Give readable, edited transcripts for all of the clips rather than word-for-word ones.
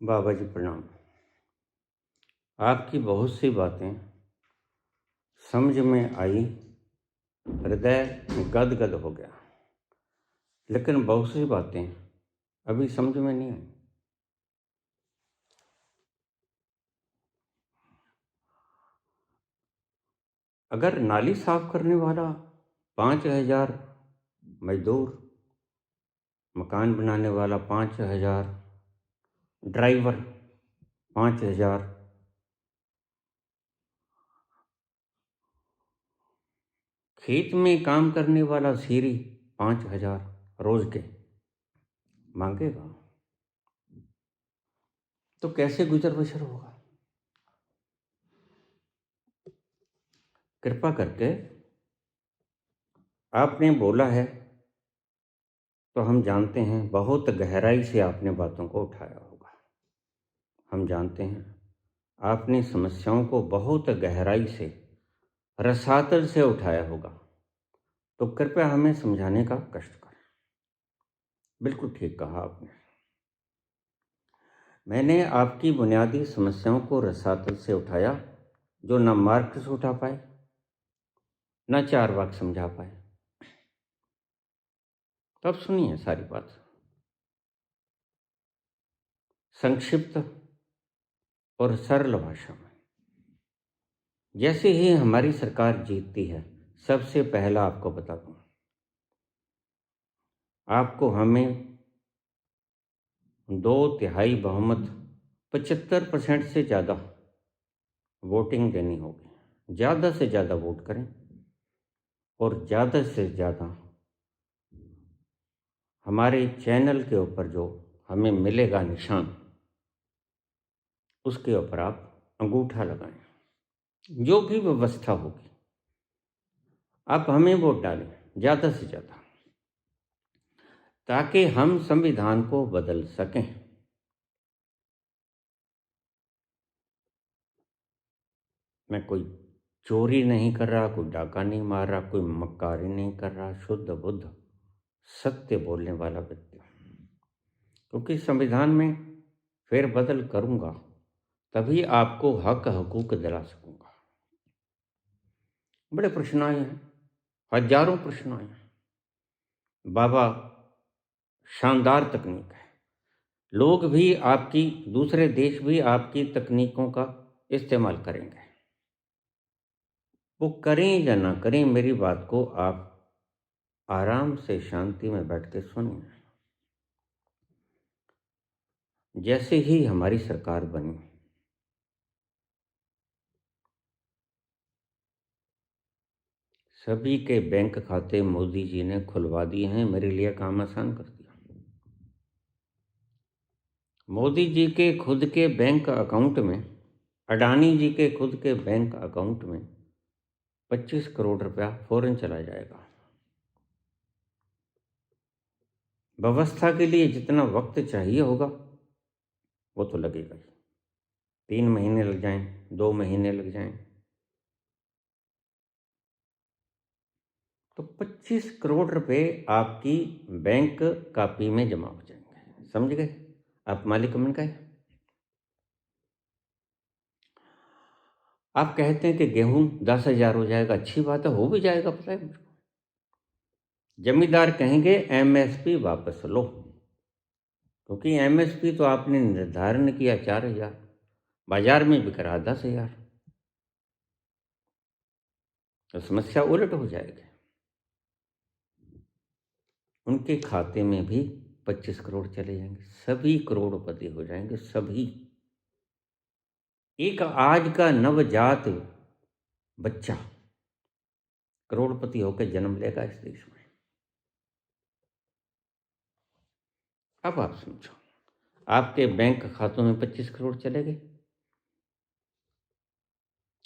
बाबा जी प्रणाम। आपकी बहुत सी बातें समझ में आई, हृदय गदगद हो गया, लेकिन बहुत सी बातें अभी समझ में नहीं आई। अगर नाली साफ करने वाला 5,000 मजदूर, मकान बनाने वाला 5,000, ड्राइवर 5,000, खेत में काम करने वाला सीरी 5,000 रोज के मांगेगा तो कैसे गुजर बसर होगा? कृपा करके आपने बोला है तो हम जानते हैं बहुत गहराई से आपने बातों को उठाया होगा। हम जानते हैं आपने समस्याओं को बहुत गहराई से, रसातल से उठाया होगा, तो कृपया हमें समझाने का कष्ट करें। बिल्कुल ठीक कहा आपने। मैंने आपकी बुनियादी समस्याओं को रसातल से उठाया, जो न मार्क्स उठा पाए, न 4 वाक्य समझा पाए। तब सुनिए सारी बात संक्षिप्त और सरल भाषा में। जैसे ही हमारी सरकार जीतती है, सबसे पहला आपको बता दूं, आपको हमें 2/3 बहुमत, 75% से ज़्यादा वोटिंग देनी होगी। ज़्यादा से ज़्यादा वोट करें और ज़्यादा से ज़्यादा हमारे चैनल के ऊपर जो हमें मिलेगा निशान, उसके ऊपर आप अंगूठा लगाएं। जो भी व्यवस्था होगी, आप हमें वोट डालें ज़्यादा से ज़्यादा, ताकि हम संविधान को बदल सकें। मैं कोई चोरी नहीं कर रहा, कोई डाका नहीं मार रहा, कोई मक्कारी नहीं कर रहा, शुद्ध बुद्ध सत्य बोलने वाला व्यक्ति। क्योंकि संविधान में फेरबदल करूंगा तभी आपको हक हकूक दिला सकूंगा। बड़े प्रश्न आए हैं, हजारों प्रश्न आए हैं। बाबा, शानदार तकनीक है। लोग भी आपकी, दूसरे देश भी आपकी तकनीकों का इस्तेमाल करेंगे। वो करें या ना करें, मेरी बात को आप आराम से शांति में बैठ के सुनिए। जैसे ही हमारी सरकार बनी, सभी के बैंक खाते मोदी जी ने खुलवा दिए हैं। मेरे लिए काम आसान कर दिया। मोदी जी के खुद के बैंक अकाउंट में, अडानी जी के खुद के बैंक अकाउंट में 25 करोड़ रुपया फौरन चला जाएगा। व्यवस्था के लिए जितना वक्त चाहिए होगा वो तो लगेगा ही। 3 महीने लग जाएं, 2 महीने लग जाएं, तो 25 करोड़ रुपए आपकी बैंक कापी में जमा हो जाएंगे। समझ गए? आप मालिक बन गए। आप कहते हैं कि गेहूं 10,000 हो जाएगा, अच्छी बात है, हो भी जाएगा। पता है मुझको, जमींदार कहेंगे एमएसपी वापस लो, क्योंकि एमएसपी तो आपने निर्धारण किया 4,000, बाजार में बिक रहा 10,000, तो समस्या उलट हो जाएगी। उनके खाते में भी 25 करोड़ चले जाएंगे, सभी करोड़पति हो जाएंगे, सभी। एक आज का नवजात बच्चा करोड़पति होकर जन्म लेगा इस देश में। अब आप समझो, आपके बैंक खातों में 25 करोड़ चले गए।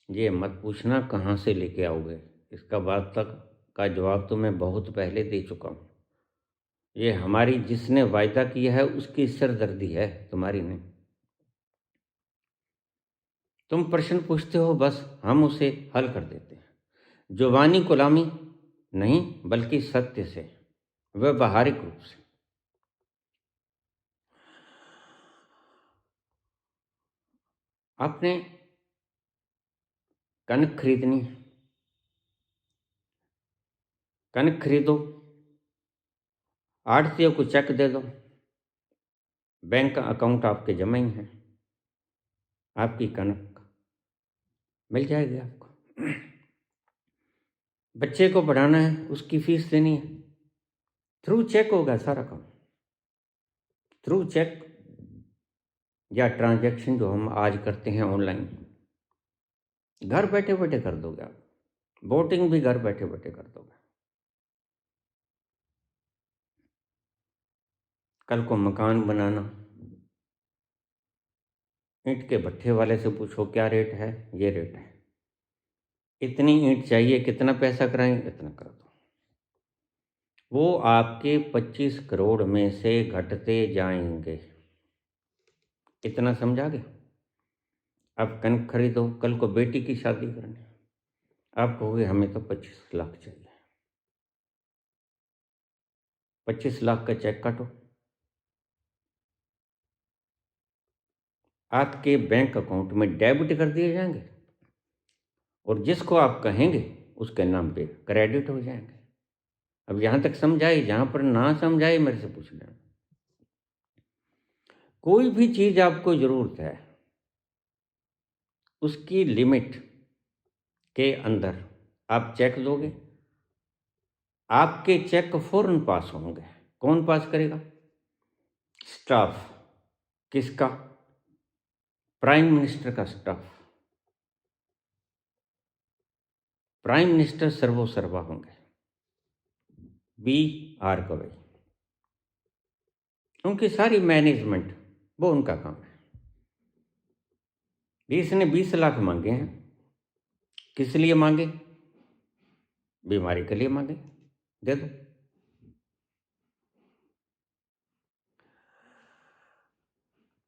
ये मत पूछना कहाँ से लेके आओगे, इसका बात तक का जवाब तो मैं बहुत पहले दे चुका हूँ। ये हमारी जिसने वायदा किया है उसकी सिरदर्दी है, तुम्हारी नहीं। तुम प्रश्न पूछते हो, बस हम उसे हल कर देते हैं। जुबानी गुलामी नहीं, बल्कि सत्य से, व्यवहारिक रूप से। आपने कनक खरीदनी है, कनक खरीदो, आढ़तियों को चेक दे दो, बैंक अकाउंट आपके जमा ही हैं, आपकी कनक मिल जाएगी आपको। बच्चे को पढ़ाना है, उसकी फीस देनी है, थ्रू चेक होगा सारा काम, थ्रू चेक या ट्रांजैक्शन जो हम आज करते हैं ऑनलाइन, घर बैठे बैठे कर दोगे आप। वोटिंग भी घर बैठे बैठे कर दोगे। कल को मकान बनाना, ईंट के भट्ठे वाले से पूछो क्या रेट है, ये रेट है, इतनी ईंट चाहिए, कितना पैसा कराएंगे, इतना कर दो। वो आपके 25 करोड़ में से घटते जाएंगे। इतना समझा गया। आप कनक खरीदो, कल को बेटी की शादी करनी, आप कहोगे हमें तो 25 लाख चाहिए, 25 लाख का चेक काटो, आपके बैंक अकाउंट में डेबिट कर दिए जाएंगे और जिसको आप कहेंगे उसके नाम पे क्रेडिट हो जाएंगे। अब यहाँ तक समझाए, जहाँ पर ना समझाए मेरे से पूछ लेना। कोई भी चीज़ आपको ज़रूरत है, उसकी लिमिट के अंदर आप चेक दोगे, आपके चेक फौरन पास होंगे। कौन पास करेगा? स्टाफ। किसका? प्राइम मिनिस्टर का स्टाफ। प्राइम मिनिस्टर सर्वोसर्वा होंगे, B.R. गवई, उनकी सारी मैनेजमेंट वो उनका काम है। इसने 20 लाख मांगे हैं, किस लिए मांगे? बीमारी के लिए मांगे, दे दो।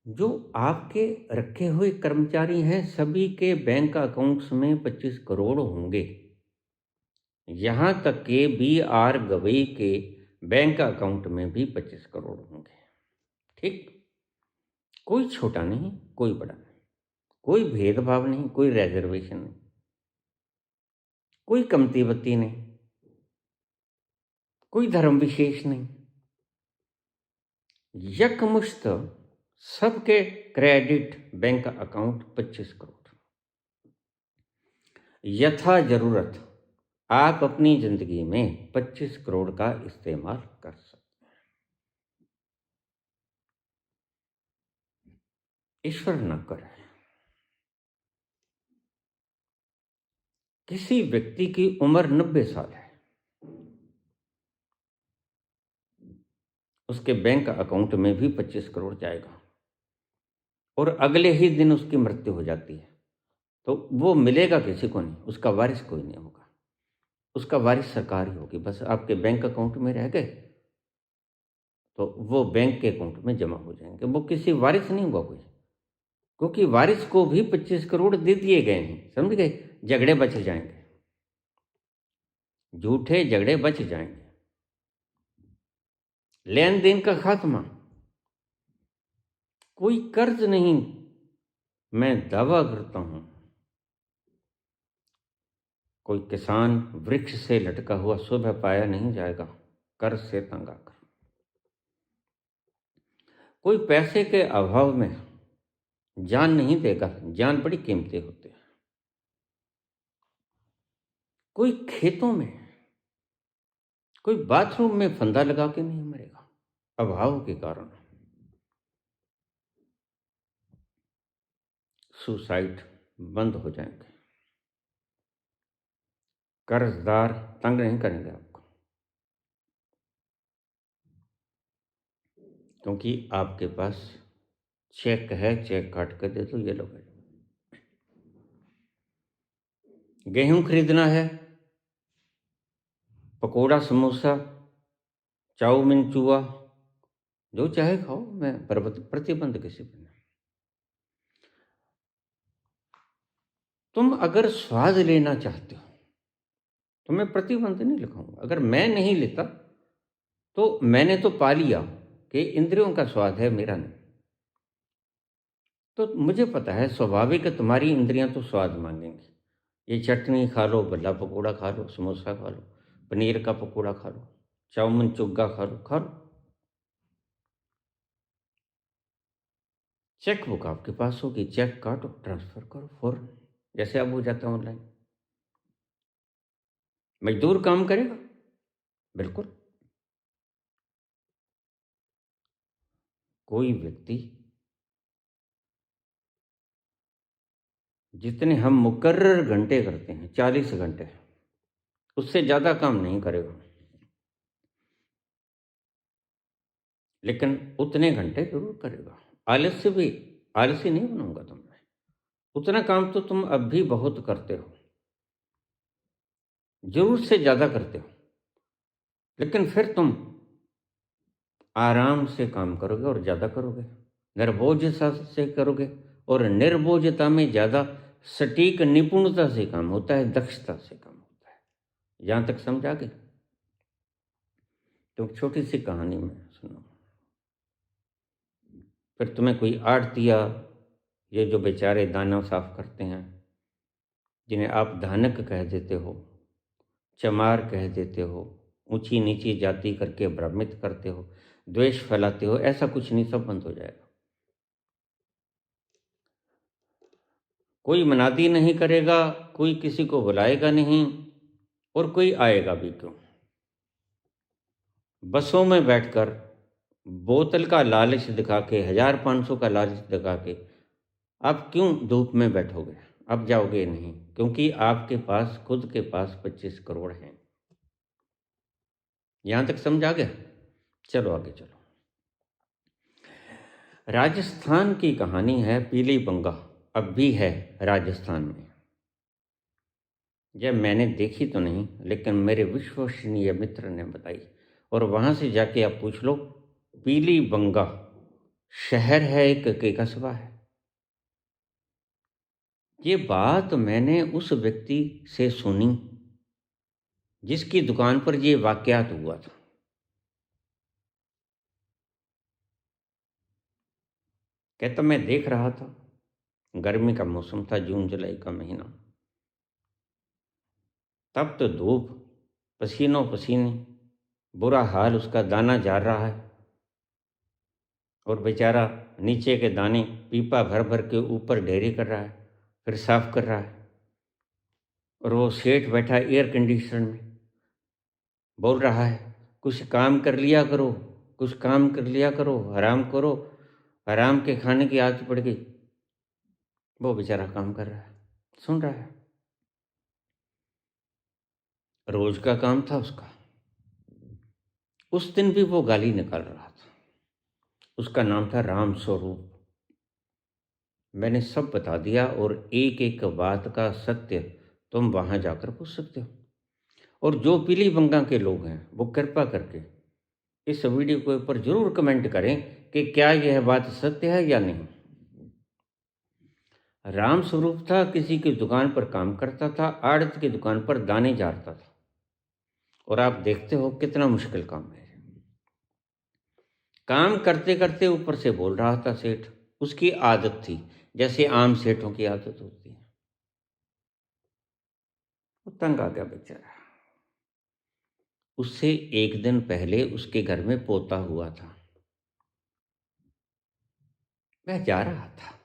जो आपके रखे हुए कर्मचारी हैं सभी के बैंक अकाउंट्स में 25 करोड़ होंगे। यहाँ तक कि B.R. गवई के बैंक अकाउंट में भी 25 करोड़ होंगे। ठीक, कोई छोटा नहीं, कोई बड़ा नहीं, कोई भेदभाव नहीं, कोई रिजर्वेशन नहीं, कोई कमती बत्ती नहीं, कोई धर्म विशेष नहीं, यकमुश्त सबके क्रेडिट बैंक अकाउंट 25 करोड़। यथा जरूरत आप अपनी जिंदगी में 25 करोड़ का इस्तेमाल कर सकते हैं। ईश्वर न करे किसी व्यक्ति की उम्र 90 साल है, उसके बैंक अकाउंट में भी 25 करोड़ जाएगा और अगले ही दिन उसकी मृत्यु हो जाती है, तो वो मिलेगा किसी को नहीं, उसका वारिस कोई नहीं होगा, उसका वारिस सरकार ही होगी। बस आपके बैंक अकाउंट में रह गए तो वो बैंक के अकाउंट में जमा हो जाएंगे, वो किसी वारिस नहीं होगा कोई, क्योंकि वारिस को भी 25 करोड़ दे दिए गए हैं। समझ गए? झगड़े बच जाएंगे, झूठे झगड़े बच जाएंगे, लेन देन का खात्मा, कोई कर्ज नहीं। मैं दावा करता हूं कोई किसान वृक्ष से लटका हुआ सुबह पाया नहीं जाएगा कर्ज से तंग आकर। कोई पैसे के अभाव में जान नहीं देगा, जान बड़ी कीमती होती है। कोई खेतों में, कोई बाथरूम में फंदा लगा के नहीं मरेगा अभाव के कारण। सुसाइड बंद हो जाएंगे, कर्जदार तंग नहीं करेंगे आपको, क्योंकि आपके पास चेक है, चेक काट कर दे दो, ये लो भाई। गेहूं खरीदना है, पकोड़ा समोसा चाउमीन चूआ जो चाहे खाओ, मैं प्रतिबंध किसी पर नहीं। तुम अगर स्वाद लेना चाहते हो तो मैं प्रतिबंध नहीं लिखाऊंगा। अगर मैं नहीं लेता तो मैंने तो पा लिया कि इंद्रियों का स्वाद है, मेरा नहीं। तो मुझे पता है स्वाभाविक है तुम्हारी इंद्रियां तो स्वाद मांगेंगी। ये चटनी खा लो, भल्ला पकौड़ा खा लो, समोसा खा लो, पनीर का पकौड़ा खा लो, चाउमीन चुग्गा खा लो, खा लो। चेक बुक आपके पास होगी, चेक काटो, ट्रांसफर करो फौरन, जैसे अब हो जाता है ऑनलाइन। मजदूर काम करेगा, बिल्कुल। कोई व्यक्ति जितने हम मुकर्रर घंटे करते हैं, 40 घंटे, उससे ज़्यादा काम नहीं करेगा, लेकिन उतने घंटे ज़रूर करेगा। आलस्य भी, आलसी नहीं बनाऊंगा तुम्हें। उतना काम तो तुम अब भी बहुत करते हो, ज़रूर से ज़्यादा करते हो, लेकिन फिर तुम आराम से काम करोगे और ज़्यादा करोगे, निर्बोझता से करोगे, और निर्बोझता में ज़्यादा सटीक निपुणता से काम होता है, दक्षता से काम होता है। यहाँ तक समझ आ गई? तो एक छोटी सी कहानी में सुनो। फिर तुम्हें कोई आड़तिया, ये जो बेचारे दाना साफ करते हैं, जिन्हें आप धानक कह देते हो, चमार कह देते हो, ऊंची नीची जाति करके भ्रमित करते हो, द्वेष फैलाते हो, ऐसा कुछ नहीं, सब बंद हो जाएगा। कोई मनादी नहीं करेगा, कोई किसी को बुलाएगा नहीं, और कोई आएगा भी क्यों। बसों में बैठकर बोतल का लालच दिखा के, 1,000-500 का लालच दिखा के आप क्यों धूप में बैठोगे? अब जाओगे नहीं, क्योंकि आपके पास, खुद के पास 25 करोड़ हैं। यहां तक समझ आ गया? चलो आगे चलो। राजस्थान की कहानी है, पीली बंगा अब भी है राजस्थान में। यह मैंने देखी तो नहीं, लेकिन मेरे विश्वसनीय मित्र ने बताई, और वहां से जाके आप पूछ लो। पीली बंगा शहर है एक कि कस्बा है? ये बात मैंने उस व्यक्ति से सुनी जिसकी दुकान पर ये वाकयात हुआ था। कहता मैं देख रहा था, गर्मी का मौसम था, जून जुलाई का महीना, तब तो धूप, पसीनों पसीने, बुरा हाल, उसका दाना जार रहा है, और बेचारा नीचे के दाने पीपा भर भर के ऊपर ढेरी कर रहा है, फिर साफ कर रहा है। और वो सेठ बैठा एयर कंडीशन में बोल रहा है, कुछ काम कर लिया करो, कुछ काम कर लिया करो, आराम करो, आराम के खाने की आदत पड़ गई। वो बेचारा काम कर रहा है, सुन रहा है, रोज का काम था उसका। उस दिन भी वो गाली निकाल रहा था। उसका नाम था राम स्वरूप। मैंने सब बता दिया, और एक एक बात का सत्य तुम वहां जाकर पूछ सकते हो। और जो पीली बंगा के लोग हैं वो कृपा करके इस वीडियो के ऊपर जरूर कमेंट करें कि क्या यह बात सत्य है या नहीं। राम स्वरूप था, किसी की दुकान पर काम करता था, आड़त की दुकान पर दाने झाड़ता था, और आप देखते हो कितना मुश्किल काम है। काम करते करते ऊपर से बोल रहा था सेठ, उसकी आदत थी, जैसे आम सेठों की आदत होती है। वो तंग आ गया बेचारा। उससे एक दिन पहले उसके घर में पोता हुआ था। वह जा रहा था,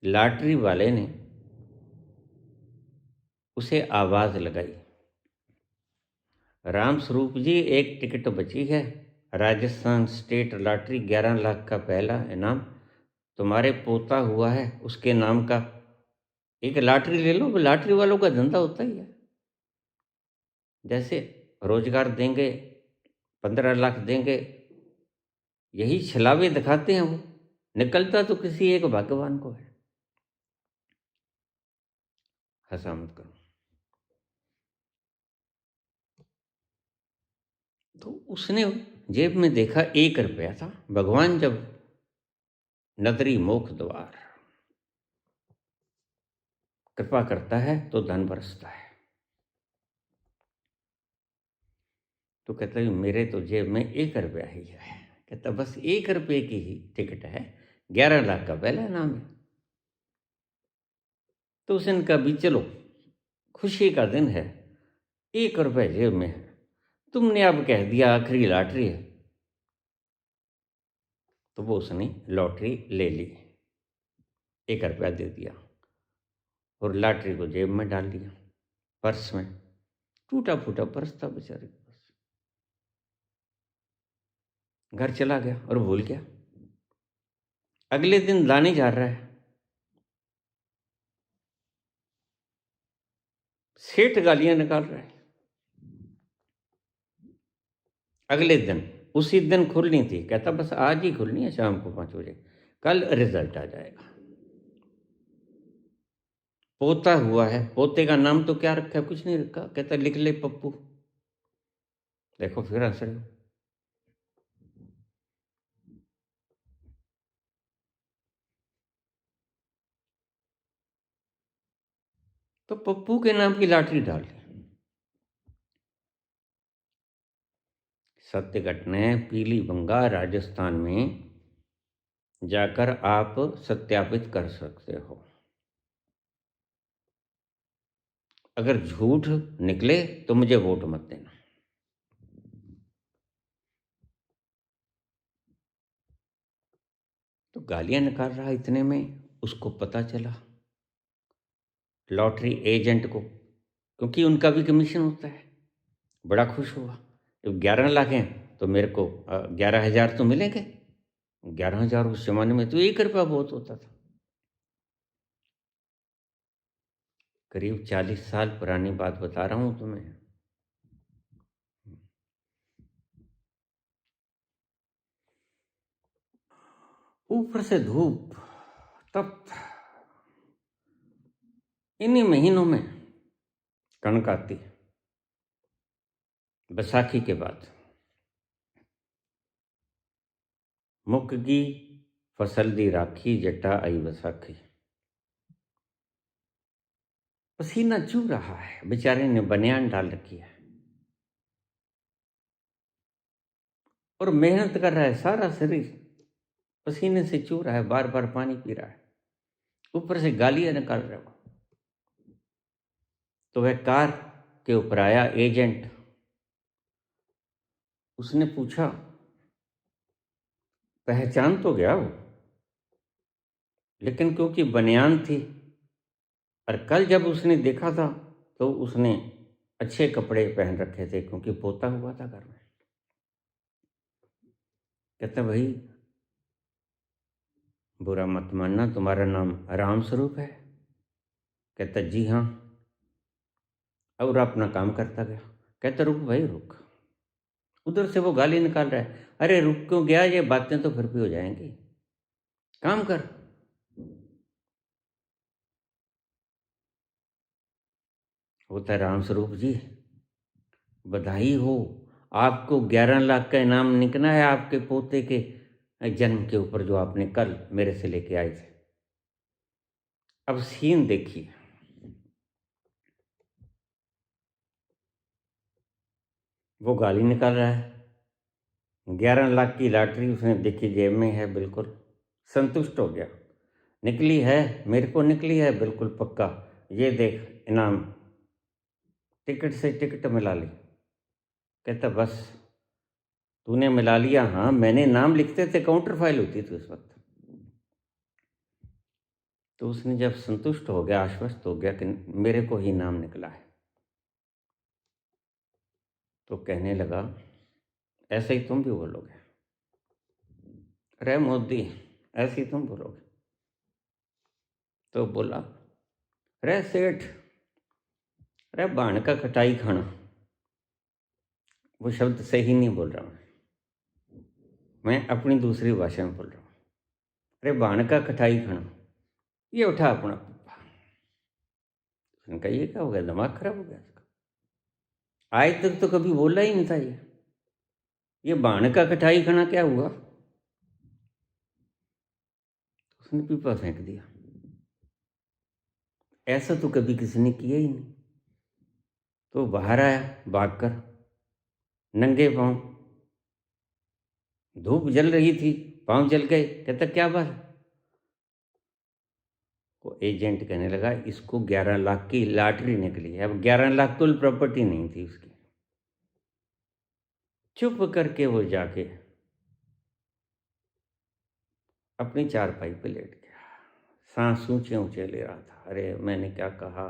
लॉटरी वाले ने उसे आवाज लगाई, राम स्वरूप जी, एक टिकट बची है, राजस्थान स्टेट लॉटरी, 11 लाख का पहला इनाम तुम्हारे पोता हुआ है, उसके नाम का एक लॉटरी ले लो। लॉटरी वालों का धंधा होता ही है, जैसे रोजगार देंगे, 15 लाख देंगे, यही छलावे दिखाते हैं वो। निकलता तो किसी एक भगवान को है। हंसा मत करो। तो उसने जेब में देखा 1 रुपया था। भगवान जब नदरी मोख द्वार कृपा करता है तो धन बरसता है। तो कहता है मेरे तो जेब में 1 रुपया ही है। कहता बस 1 रुपये की ही टिकट है, 11 लाख का पहला इनाम है। तो उसने कहा भी चलो, खुशी का दिन है, 1 रुपये जेब में है, तुमने अब कह दिया आखिरी लॉटरी है। तो वो उसने लॉटरी ले ली, 1 रुपया दे दिया और लॉटरी को जेब में डाल दिया, पर्स में। टूटा फूटा पर्स था बेचारे के पास। घर चला गया और भूल गया। अगले दिन लाने जा रहा है, सेठ गालियां निकाल रहा है। अगले दिन, उसी दिन खुलनी थी, कहता बस आज ही खुलनी है, शाम को 5 बजे, कल रिजल्ट आ जाएगा। पोता हुआ है, पोते का नाम तो क्या रखा है, कुछ नहीं रखा। कहता लिख ले पप्पू। देखो फिर हंस रहे हो। तो पप्पू के नाम की लॉटरी डाल ली। सत्य घटना है, पीली बंगा राजस्थान में जाकर आप सत्यापित कर सकते हो। अगर झूठ निकले तो मुझे वोट मत देना। तो गालियां निकाल रहा, इतने में उसको पता चला, लॉटरी एजेंट को, क्योंकि उनका भी कमीशन होता है। बड़ा खुश हुआ, जब 11 लाख हैं तो मेरे को 11,000 तो मिलेंगे। 11,000 उस जमाने में तो 1 रुपया बहुत होता था। करीब 40 साल पुरानी बात बता रहा हूं तुम्हें। ऊपर से धूप, तप्त। इन्हीं महीनों में कणक आती है, बैसाखी के बाद। मुक्की फसल दी राखी, जटा आई बैसाखी। पसीना चू रहा है, बेचारे ने बनियान डाल रखी है और मेहनत कर रहा है, सारा शरीर पसीने से चू रहा है, बार बार पानी पी रहा है, ऊपर से गालियां निकाल रहा है। तो वह कार के ऊपर आया एजेंट, उसने पूछा, पहचान तो गया वो, लेकिन क्योंकि बनियान थी और कल जब उसने देखा था तो उसने अच्छे कपड़े पहन रखे थे, क्योंकि पोता हुआ था घर में। कहता भाई बुरा मत मानना, तुम्हारा नाम राम स्वरूप है? कहता जी हाँ। और अपना काम करता गया। कहता रुक भाई रुक। उधर से वो गाली निकाल रहा है, अरे रुक क्यों गया, ये बातें तो फिर भी हो जाएंगी, काम कर। होता है राम स्वरूप जी, बधाई हो, आपको 11 लाख का इनाम निकला है आपके पोते के जन्म के ऊपर, जो आपने कल मेरे से लेके आए थे। अब सीन देखिए, वो गाली निकाल रहा है, 11 लाख की लॉटरी उसने देखी जेब में है, बिल्कुल संतुष्ट हो गया। निकली है, मेरे को निकली है बिल्कुल पक्का, ये देख इनाम, टिकट से टिकट मिला ली। कहता बस तूने मिला लिया, हाँ मैंने नाम लिखते थे, काउंटर फाइल होती थी उस वक्त। तो उसने जब संतुष्ट हो गया, आश्वस्त हो गया कि मेरे को ही नाम निकला है, तो कहने लगा ऐसे ही तुम भी बोलोगे, अरे मोदी ऐसे ही तुम बोलोगे? तो बोला, अरे सेठ, अरे बाण का खटाई खाना। वो शब्द सही नहीं बोल रहा मैं अपनी दूसरी भाषा में बोल रहा हूँ। अरे बाण का खटाई खाना, ये उठा अपना पप्पा। उसने कहा ये क्या हो गया, दिमाग खराब हो गया इसका, आज तक तो कभी बोला ही नहीं था ये बाण का खटाई खाना क्या हुआ? उसने पीपा फेंक दिया। ऐसा तो कभी किसी ने किया ही नहीं। तो बाहर आया भागकर, नंगे पांव, धूप जल रही थी, पांव जल गए। कहता क्या बात, वो एजेंट कहने लगा इसको 11 लाख की लॉटरी निकली है। अब 11 लाख कुल प्रॉपर्टी नहीं थी उसकी। चुप करके वो जाके अपनी चारपाई पे लेट गया, सांस ऊंचे ऊंचे ले रहा था। अरे मैंने क्या कहा,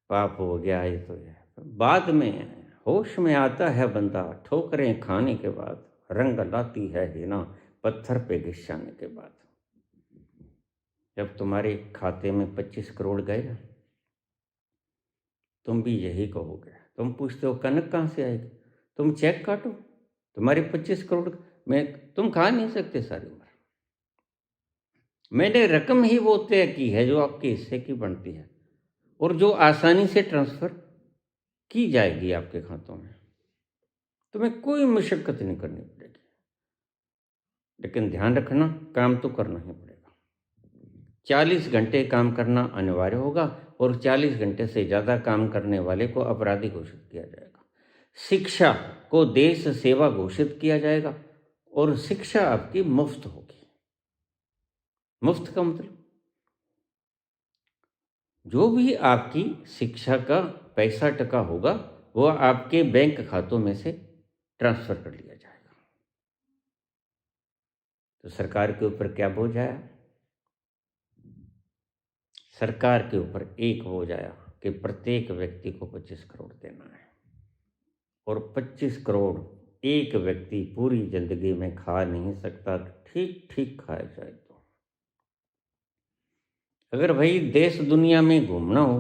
पाप हो गया ये तो। ये बाद में होश में आता है बंदा, ठोकरें खाने के बाद रंग लाती है हिना पत्थर पे घिस जाने के बाद। जब तुम्हारे खाते में 25 करोड़ गए ना, तुम भी यही कहोगे। तुम पूछते हो कनक कहाँ से आएगी, तुम चेक काटो, तुम्हारे 25 करोड़ में तुम खा नहीं सकते सारी उम्र। मैंने रकम ही वो तय की है जो आपके हिस्से की बनती है और जो आसानी से ट्रांसफर की जाएगी आपके खातों में। तुम्हें कोई मशक्कत नहीं करनी पड़ेगी, लेकिन ध्यान रखना काम तो करना ही पड़ेगा। 40 घंटे काम करना अनिवार्य होगा और 40 घंटे से ज़्यादा काम करने वाले को अपराधी घोषित किया जाएगा। शिक्षा को देश सेवा घोषित किया जाएगा और शिक्षा आपकी मुफ्त होगी। मुफ्त का मतलब जो भी आपकी शिक्षा का पैसा टका होगा वो आपके बैंक खातों में से ट्रांसफर कर लिया जाएगा। तो सरकार के ऊपर क्या बोझ आया? सरकार के ऊपर एक बोझ आया कि प्रत्येक व्यक्ति को 25 करोड़ देना है और 25 करोड़ एक व्यक्ति पूरी जिंदगी में खा नहीं सकता। ठीक ठीक खाया जाए तो अगर भाई देश दुनिया में घूमना हो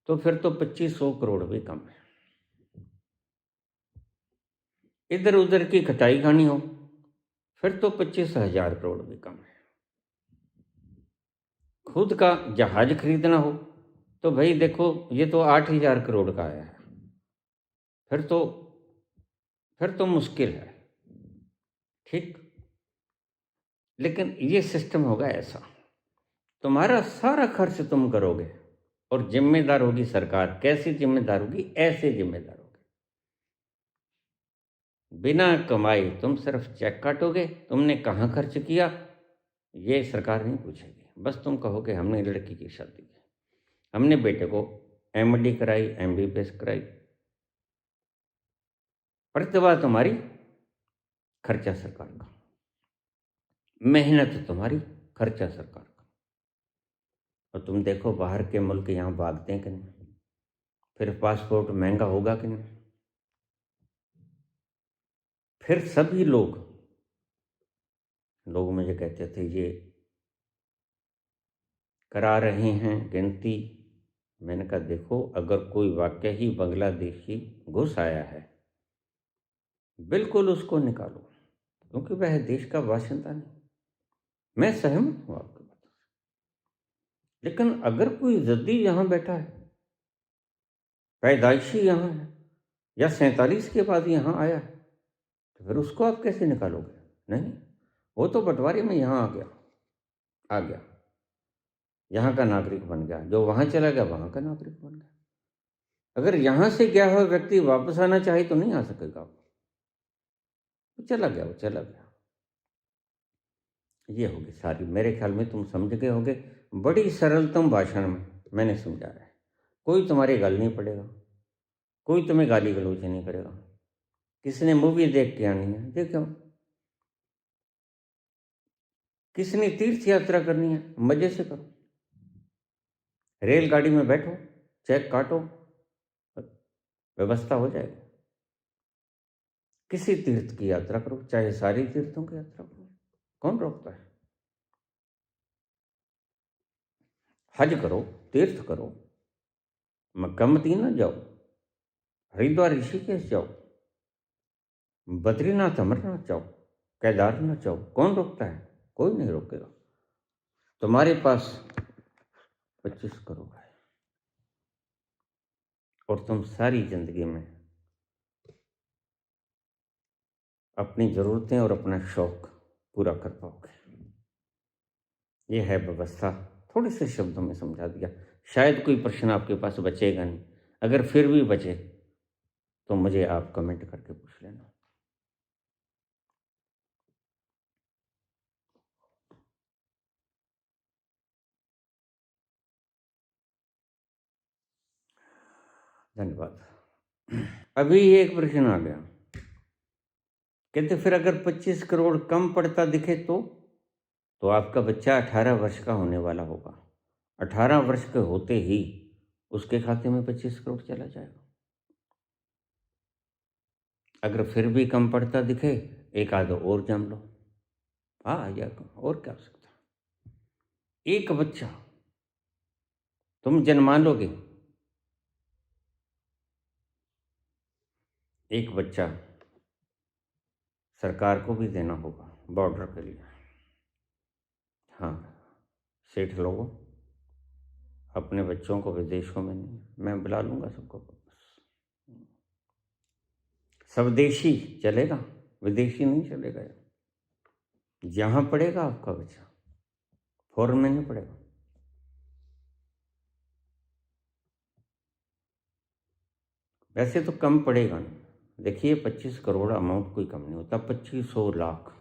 तो फिर तो 2500 करोड़ भी कम है। इधर उधर की खटाई खानी हो फिर तो 25,000 करोड़ भी कम है। खुद का जहाज खरीदना हो तो भाई देखो ये तो 8,000 करोड़ का आया है, फिर तो मुश्किल है। ठीक, लेकिन ये सिस्टम होगा ऐसा, तुम्हारा सारा खर्च तुम करोगे और जिम्मेदार होगी सरकार। कैसी जिम्मेदार होगी? ऐसे जिम्मेदार होगी, बिना कमाई तुम सिर्फ चेक काटोगे, तुमने कहाँ खर्च किया ये सरकार नहीं पूछेगी। बस तुम कहोगे हमने लड़की की शादी की, हमने बेटे को एमडी कराई, एमबीबीएस कराई। प्रतिभा तुम्हारी, खर्चा सरकार का। मेहनत तुम्हारी, खर्चा सरकार का। और तुम देखो बाहर के मुल्क यहाँ भागते हैं कि नहीं, फिर पासपोर्ट महंगा होगा कि नहीं, फिर सभी लोग मुझे कहते थे ये करा रहे हैं गिनती। मैंने कहा देखो अगर कोई वाकई ही बांग्लादेशी घुस आया है बिल्कुल उसको निकालो, क्योंकि वह देश का बाशिंदा नहीं। मैं सहमत हूँ आपकी बात से, लेकिन अगर कोई जद्दी यहाँ बैठा है, पैदाइशी यहाँ है या 47 के बाद यहाँ आया है, तो फिर उसको आप कैसे निकालोगे? नहीं, वो तो बंटवारे में यहाँ आ गया, यहाँ का नागरिक बन गया। जो वहाँ चला गया वहाँ का नागरिक बन गया। अगर यहाँ से गया हुआ व्यक्ति वापस आना चाहे तो नहीं आ सकेगा, वो चला गया, वो चला गया। ये होगी सारी, मेरे ख्याल में तुम समझ गए होगे। बड़ी सरलतम भाषण में मैंने समझाया है। कोई तुम्हारी गाली नहीं पड़ेगा, कोई तुम्हें गाली गलौज नहीं करेगा। किसी ने मूवी देख के आनी है देखो, किसी ने तीर्थ यात्रा करनी है मजे से करो, रेलगाड़ी में बैठो, चेक काटो, व्यवस्था हो जाएगी। किसी तीर्थ की यात्रा करो, चाहे सारी तीर्थों की यात्रा करो, कौन रोकता है? हज करो, तीर्थ करो, मक्का मदीना जाओ, हरिद्वार ऋषिकेश जाओ, बद्रीनाथ अमरनाथ जाओ, केदारनाथ जाओ, कौन रोकता है? कोई नहीं रोकेगा। तुम्हारे पास 25 करोड़ है और तुम सारी जिंदगी में अपनी ज़रूरतें और अपना शौक पूरा कर पाओगे। ये है व्यवस्था। थोड़े से शब्दों में समझा दिया, शायद कोई प्रश्न आपके पास बचेगा नहीं। अगर फिर भी बचे तो मुझे आप कमेंट करके पूछ लेना। धन्यवाद। अभी एक प्रश्न आ गया, कहते फिर अगर 25 करोड़ कम पड़ता दिखे तो आपका बच्चा 18 वर्ष का होने वाला होगा। 18 वर्ष के होते ही उसके खाते में 25 करोड़ चला जाएगा। अगर फिर भी कम पड़ता दिखे, एक आध और जम लो, हाँ या और क्या हो सकता है। एक बच्चा तुम जन्मा लोगे, एक बच्चा सरकार को भी देना होगा बॉर्डर के लिए। हाँ, सेठ लोगों, अपने बच्चों को विदेशों में नहीं, मैं बुला लूँगा सबको वापस। स्वदेशी चलेगा, विदेशी नहीं चलेगा। जहाँ पढ़ेगा आपका बच्चा, फॉरेन में नहीं पढ़ेगा। वैसे तो कम पड़ेगा नहीं, देखिए 25 करोड़ अमाउंट कोई कम नहीं होता, 2500 लाख।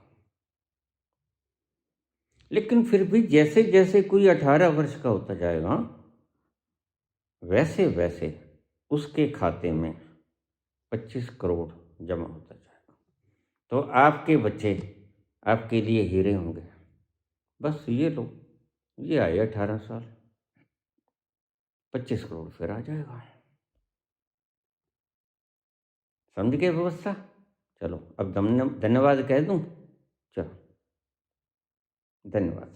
लेकिन फिर भी जैसे जैसे कोई 18 वर्ष का होता जाएगा, वैसे वैसे उसके खाते में 25 करोड़ जमा होता जाएगा। तो आपके बच्चे आपके लिए हीरे होंगे। बस ये लो, ये आए 18 साल, 25 करोड़ फिर आ जाएगा। समझ गए व्यवस्था? चलो अब धन्यवाद कह दूं? चलो, धन्यवाद।